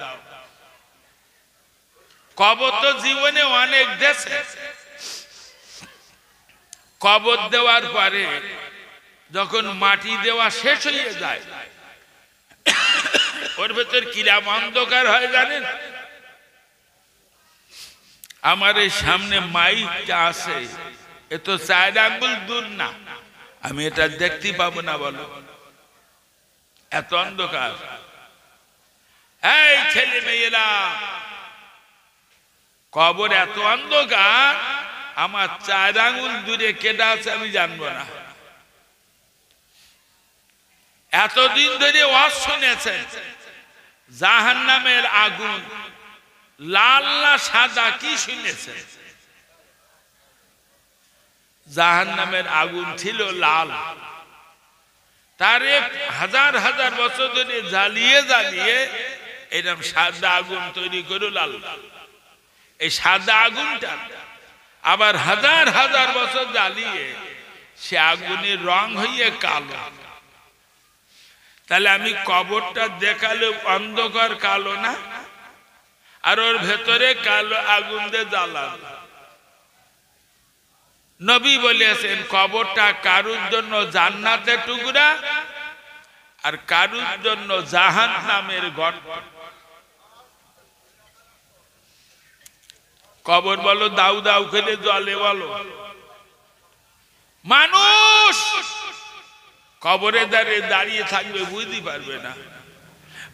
কবর তো জীবনে অনেক দেশে, কবর দেওয়ার পরে যখন মাটি দেওয়া শেষ হয়ে যায়, ভেতর কিরাম অন্ধকার হয় জানেন? আমার এই সামনে মাইকটা আছে, এ তো 4 আঙ্গুল দূর না, আমি এটা দেখতে পাবো না বলো, এত অন্ধকার। এই ছেলে মেয়েরা, কবর এত অন্ধকার, আমার 4 আঙ্গুল দূরে কেটে আছে আমি জানবো না। এতদিন ধরে ওয়াজ শুনেছেন জাহান্নামের আগুন লাল না সাদা, কি শুনেছেন? জাহান্নামের আগুন ছিল লাল, তারে হাজার হাজার বছর ধরে জ্বালিয়ে জ্বালিয়ে এরকম সাদা আগুন তৈরি করে লাল। এই সাদা আগুনটা আবার হাজার হাজার বছর জ্বালিয়ে সে আগুনের রং হয়ে কালো। তাহলে আমি কবরটা দেখালে অন্ধকার কালো না, আর ওর ভেতরে কালো আগুন দিয়ে জ্বালানো। নবী বলেছেন কবরটা কারুর জন্য জান্নাতের টুকরা আর কারুর জন্য জাহান্নামের গর্ত। কবর বলো দাউ দাউ করে জ্বলে, বলো মানুষ কবরে দাঁড়িয়ে থাকবে বুঝতে পারবে না।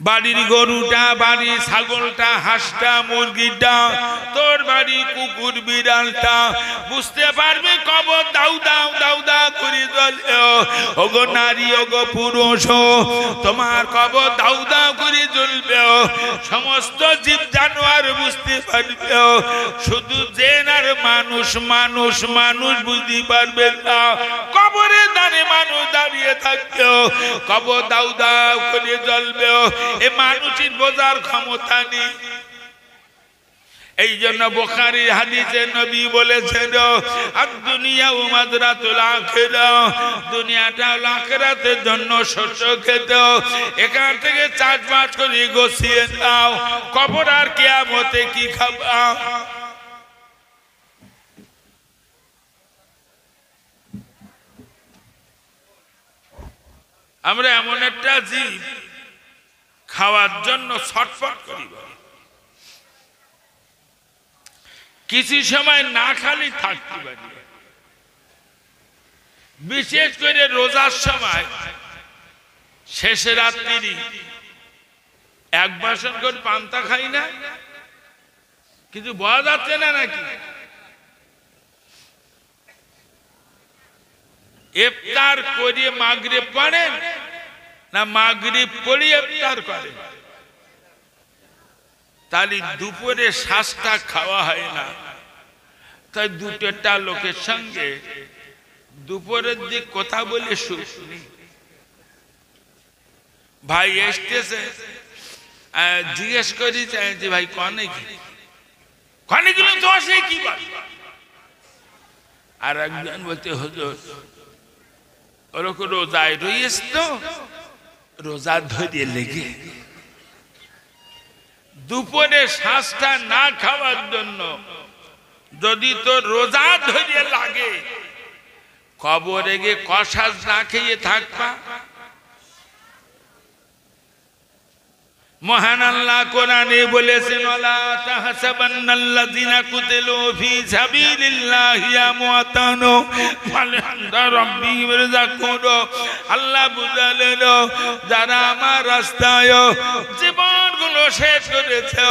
বাড়ির গরুটা, বাড়ির ছাগলটা, হাঁসটা, মুরগিটা, তোর বাড়ি কুকুর বিড়ালটা বুঝতে পারবে কবর দাউ দাউ দাউ দাউ করে জ্বলে। ওগো নারী, ওগো পুরুষ, তোমার কবর দাউ দাউ করে জ্বলবে। সমস্ত জীব জানোয়ার বুঝতে পারবে, শুধু জেন আর মানুষ মানুষ মানুষ বুঝতে পারবে না। কবরে দাঁড়িয়ে মানুষ দাঁড়িয়ে থাকবে, কবর দাউ দাউ করে জ্বলবে। এ মানুষের বোঝার ক্ষমতা নেই। এই জন্য বুখারী হাদিসে নবী বলেছেন আদ-দুনিয়া মাযরাতুল আখিরা, দুনিয়াটা হলো আখিরাতের জন্য শস্য ক্ষেত। এখান থেকে চাষবাস করে গোছিয়ে নাও, কবর আর কিয়ামতে কি খাবা। আমরা এমন একটা জীব খাওয়ার জন্য ছটফট করি, কিছু সময় না খালি থাকতে পারি। বিশেষ করে রোজার সময় শেষে রাত্রি 1 বাসন করে পান্তা খাই না, কিছু বলা যাচ্ছে না নাকি? ইফতার করে মাগরিব পড়েন না মাগরিব পড়ে ইফতার করেন? তাহলে দুপুরে শ্বাসটা খাওয়া হয় না। তাই দুটোটা লোকের সঙ্গে দুপুরের দিক কথা বলে শুনি। ভাই এসতেছে, জিজ্ঞেস করি যে ভাই কনে গেল তো আসে কি বল? আর একজন বলতে হুজুর ওরকম রোজায় রইস তো, রোজা ধরে লেগে দুপুরে শ্বাসটা না খাওয়ার জন্য যদি তো রোজা ধরে লাগে, কবরে গিয়ে কষাস না খেয়ে থাকবা। মহান আল্লাহ কোরআনে বলেছেন ওয়ালা তাহসাবান্নাল্লাযিনা কুতিলু ফি সাবিলিল্লাহি আমওয়াতান বাল ইনদা রাব্বিহিম ইয়ারযাকুন। আল্লাহ বুঝালেন যারা আমার রাস্তায় জীবনগুলো শেষ করেছে,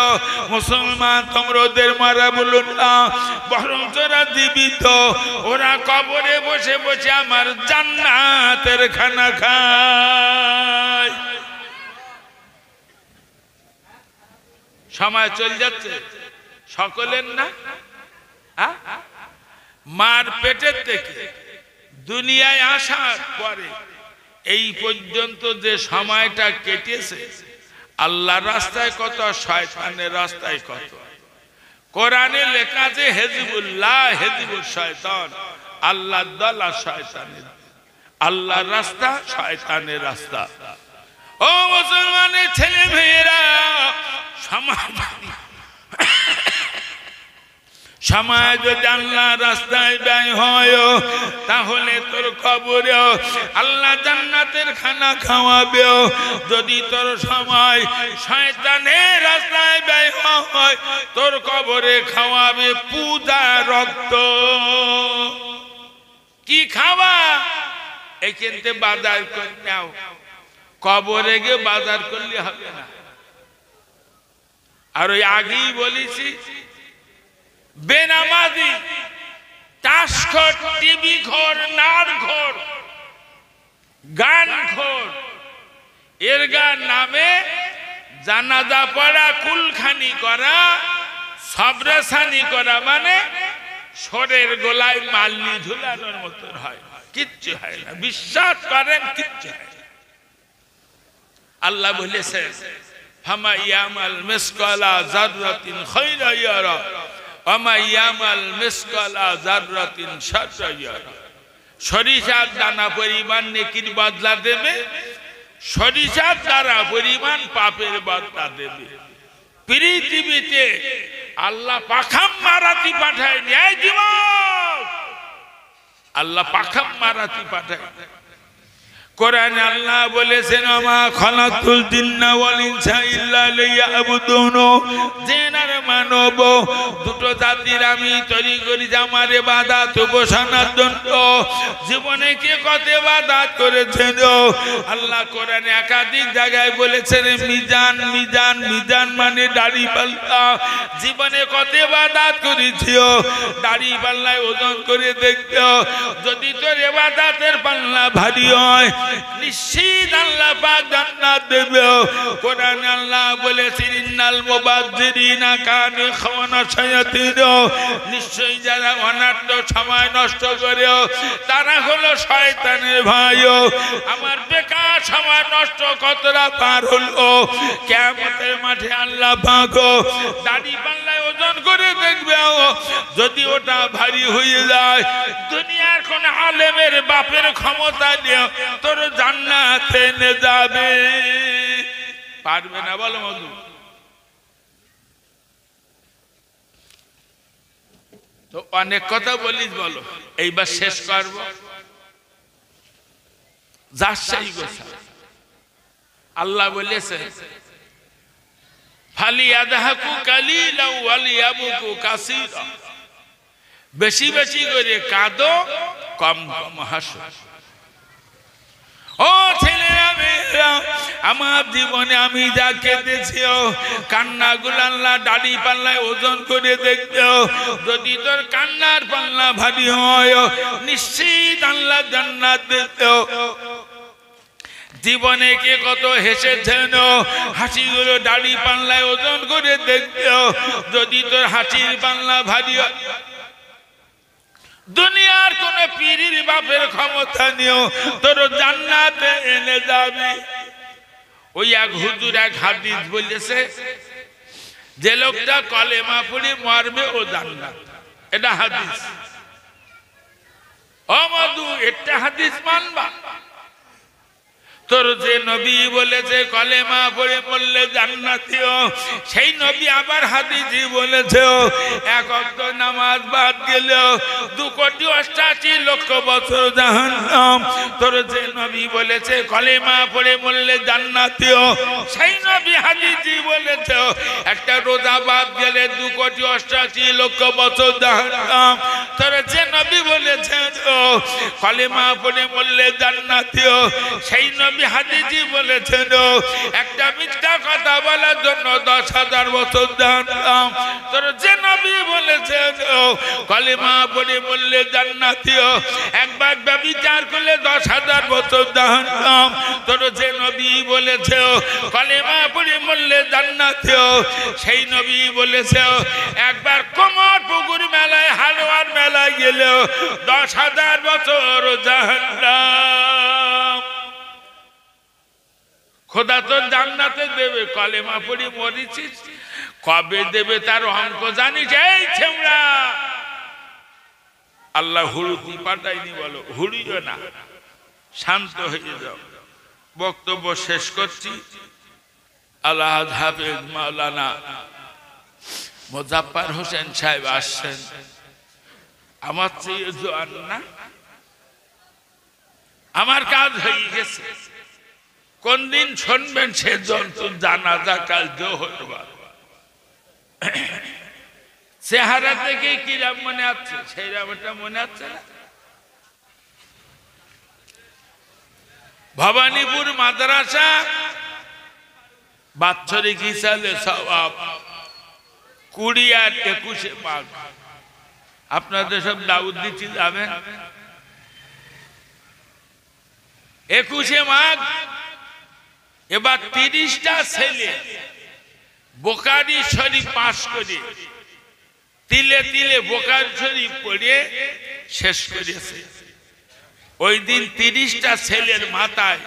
মুসলমান তোমরা ওদের মারা বলো না, বরং যারা জীবিত ওরা কবরে বসে বসে আমার জান্নাতের খানা খায়। সময় চলে যাচ্ছে সকলের না? মার পেটের থেকে দুনিয়ায় আসার পরে এই পর্যন্ত যে সময়টা কেটেছে, আল্লাহর রাস্তায় কত, শয়তানের রাস্তায় কত। কোরআনে লেখা আছে হিজবুল্লাহ হিজবুল শয়তান, আল্লাহর দল আর শয়তানের। আল্লাহর রাস্তা শয়তানের রাস্তা। ও মুসলমানের ছেলে মেয়েরা, সময় যদি আল্লাহ রাস্তায় ব্যয় হয় তাহলে তোর কবরে আল্লাহ জান্নাতের খানা খাওয়াবে। যদি তোর সময় শয়তানের রাস্তায় ব্যয় হয় তোর কবরে খাওয়াবে পূজা রক্ত। কি খাওয়া? এখানে বাজার করে নাও, কবরে গিয়ে বাজার করলে হবে না। আর ওই আগেই বলেছি বেনামাজি, তাসখোর, টিভি খোর, নার খোর, গান খোর, এর গান নামে জানাজা পড়া, কুলখানি করা, সবরেসানি করা মানে সরের গোলায় মাল্লি ঝুলানোর মতন হয়, কিচ্ছু হয় না। বিশ্বাস করেন কিচ্ছু হয় না। আল্লাহ বলেছেন ফামা ইয়ামাল মিসকালা যাররাতিন খায়রা ইয়ারা ওয়া মা ইয়ামাল মিসকালা যাররাতিন শাররা ইয়ারা। সরিষার দানা পরিমাণ নেকির বদলা দেবে, সরিষার দানা পরিমাণ পাপের বদলা দেবে। পৃথিবীতে আল্লাহ পাখাম মারাতি পাঠায় ন্যায় যুবক, আল্লাহ পাখাম মারাতি পাঠায়। কোরআনে আল্লাহ বলেছেন আমা খালাকুল জিন্না ওয়াল ইনসা ইল্লা লিয়াবুদুন, জিন আর মানব দুটো জাতির আমি তৈরি করি আমার ইবাদত উপাসনার জন্য। জীবনে কে কত ইবাদত করেছেন আল্লাহ কোরআনে একাধিক জায়গায় বলেছেন মিজান মিজান মিজান মানে দাড়ি পাল্লা। জীবনে কত ইবাদত করেছিও, দাড়ি পাল্লায় ওজন করে দেখো। যদি তোর ইবাদতের পাল্লা ভারী হয় নিশ্চিত আল্লাহ পাক জান্নাত দেবে। কোরআনে আল্লাহ বলেছেন ইন্নাল মুবাজ্জিরিনা কানু ইখওয়ানা শায়াতিন, নিশ্চয়ই যারা অনার্থ সময় নষ্ট করে তারা হলো শয়তানের ভাই। আমার বেকার সময় নষ্ট কতটা পার হলো, কিয়ামতের মাঠে আল্লাহ পাক দাড়ি পাল্লায় ওজন করে দেখবে। যদি ওটা ভারী হয়ে যায় দুনিয়ার কোন আলেমের বাপের ক্ষমতা নিয়ে তোর জান্নাতে নিয়ে যাবে পারবে না? বলো মধু। তো অনেক কথা বলিস, বলো এইবার শেষ করব। যাচাই গোছা আল্লাহ বলেছে ফালিয়াদহাকু কালিলাও ওয়ালিয়াবকু কাসীরা, বেশি বেশি করে কাঁদো, কম কম হাসো। ও ছেলেরা মেয়েরা, আমার জীবনে আমি যা কেঁদেছি কান্নাগুলো আল্লাহ দাড়ি পাল্লায় ওজন করে দেখবে। যদি তোর কান্নার পাল্লা ভারী হয় নিশ্চিত আল্লাহ জান্নাত দেবে। জীবনে কে কত হেসেছেন হাসিগুলো দাড়ি পাল্লায় ওজন করে দেখবে। যদি তোর হাসির পাল্লা ভারী হয় দুনিয়ার কোন পীরের বাপের ক্ষমতা নিও তোর জান্নাতে এনে যাবে। ওই এক হুজুর এক হাদিস বলেছে যে লোকটা কলেমা পড়ে মরবে ও জান্নাত, এটা হাদিস। ও মধু, এটা হাদিস মানবা? তোর যে নবী বলেছে কলেমা পড়ে পড়লে জান্নাতি, সেই নবী আবার হাদিসে বলেছে এক ওয়াক্ত নামাজ বাদ গেলে 2,88,00,000 বছর জাহান্নাম। তোর যে নবী বলেছে কলেমা পড়ে পড়লে জান্নাতি, সেই নবী হাদিসে বলেছে একটা রোজা বাদ গেলে 2,88,00,000 বছর জাহান্নাম। তোর যে নবী বলেছে কলেমা পড়ে পড়লে জান্নাতি, সেই নবী হাদিসে বলেছেন একটা মিথ্যা কথা বলার জন্য 10,000 বছর জাহান্নাম। তোর যে নবী বলেছেন কলেমা পড়ে বললে জান্নাতি, একবার ব্যভিচার করলে 10,000 বছর জাহান্নাম। তোর যে নবী বলেছে কলেমা পড়ে বললে জান্নাতি, সেই নবী বলেছে একবার কোমর পুকুর মেলায় হালুয়ার মেলায় গেলে 10,000 বছর জাহান্নাম। খোদা তোর জান্নাতে দেবে, কলেমা পড়ি মরেছিস, কবে দেবে তার অঙ্ক জানিস? এই ছেমড়া, আল্লাহ হুড়ুতি পাঠায়নি, বলো হুড়িও না, শান্ত হয়ে যাও। বক্তব্য শেষ করছি। আল্লাহ হাফেজ মাওলানা মোজাফফর হোসেন সাহেব আসছেন, আমার চেয়ে জোয়ান না, আমার কাজ হয়ে গেছে। কোন দিন শুনবেন সে জন্তু জানাজা কাল জোহরবার। চেহারা থেকে কিরাম মনে আছে, সেই রামটা মনে আছে না? ভবানীপুর মাদ্রাসা বাৎসরিক হিসাবে সওয়াব 20 আর 21 মাঘ। আপনাদের সব দাউদ দিচ্ছি যাবেন। 21 মাঘ এবার 30টা ছেলে বুখারী শরীফ পাশ করে তিলে তিলে বুখারী শরীফ পড়ে শেষ করেছে। ওই দিন 30টা ছেলের মাথায়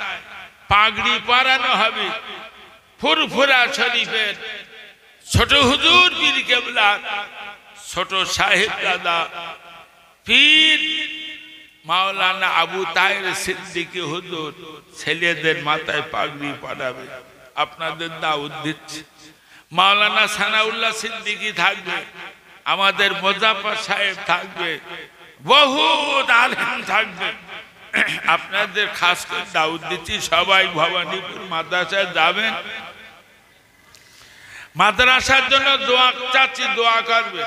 পাগড়ি পরানো হবে। ফুরফুরা শরীফের ছোট হুজুর পীর কেবলা, ছোট সাহেব দাদা পীর মাওলানা আবু তাহের সিদ্দিকী হুজুর ছেলেদের মাথায় পাগড়ি পরাবে। আপনাদের দাউদ দিচ্ছে। মাওলানা সানাউল্লাহ সিদ্দিকী থাকবে, আমাদের মোজাফফর সাহেব থাকবে, বহুত আলেম থাকবে। আপনাদের খাস করে দাউদ দিচ্ছি, সবাই ভবানীপুর মাদ্রাসায় যাবেন। মাদ্রাসার জন্য দোয়া চাচ্ছি, দোয়া করবে।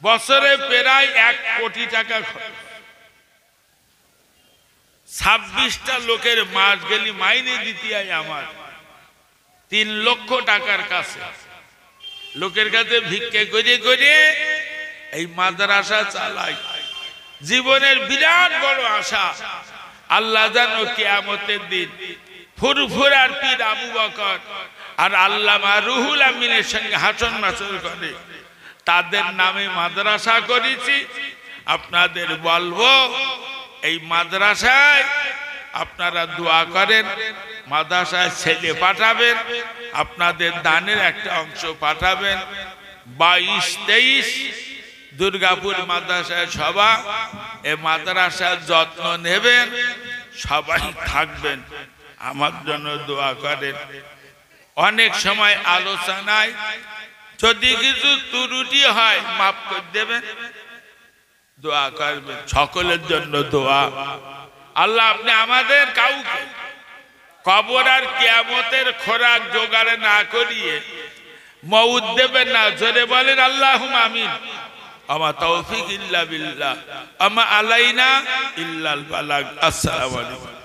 বছরে প্রায় 1 কোটি টাকা খরচ। 26টা লোকের মাস গেলি মাইনে দিতে হয় আমার 3 লক্ষ টাকার কাছে। লোকের কাছে ভিক্ষে করে করে এই মাদ্রাসা চালাই। জীবনের বিরাট বড় আশা, আল্লাহ জানো কিয়ামতের দিন ফুরফুরার পীর আবু বকর আর আল্লামা রুহুল আমিনের সঙ্গে হাসন নাসর করে তাদের নামে মাদ্রাসা করেছি। আপনাদের বলবো এই মাদ্রাসায় আপনারা দোয়া করেন, মাদ্রাসায় ছেলে পাঠাবেন, আপনাদের দানের একটা অংশ পাঠাবেন। 22-23 দুর্গাপুর মাদ্রাসায় সভা, এই মাদ্রাসার যত্ন নেবেন, সবাই থাকবেন, আমার জন্য দোয়া করেন। অনেক সময় আলোচনায় যদি কিছু ত্রুটি হয় মাফ করে দেবেন, দোয়া করবেন, সকলের জন্য দোয়া। আল্লাহ আপনি আমাদের কাউকে কবর আর কিয়ামতের খোরাক জোগাড় না করিয়ে মউত দেবেন না। জোরে বলেন আল্লাহুম্মা আমিন। আমা তৌফিক ইল্লা বিল্লাহ, আমা আলাইনা ইল্লাল বালাগ। আসসালামু আলাইকুম।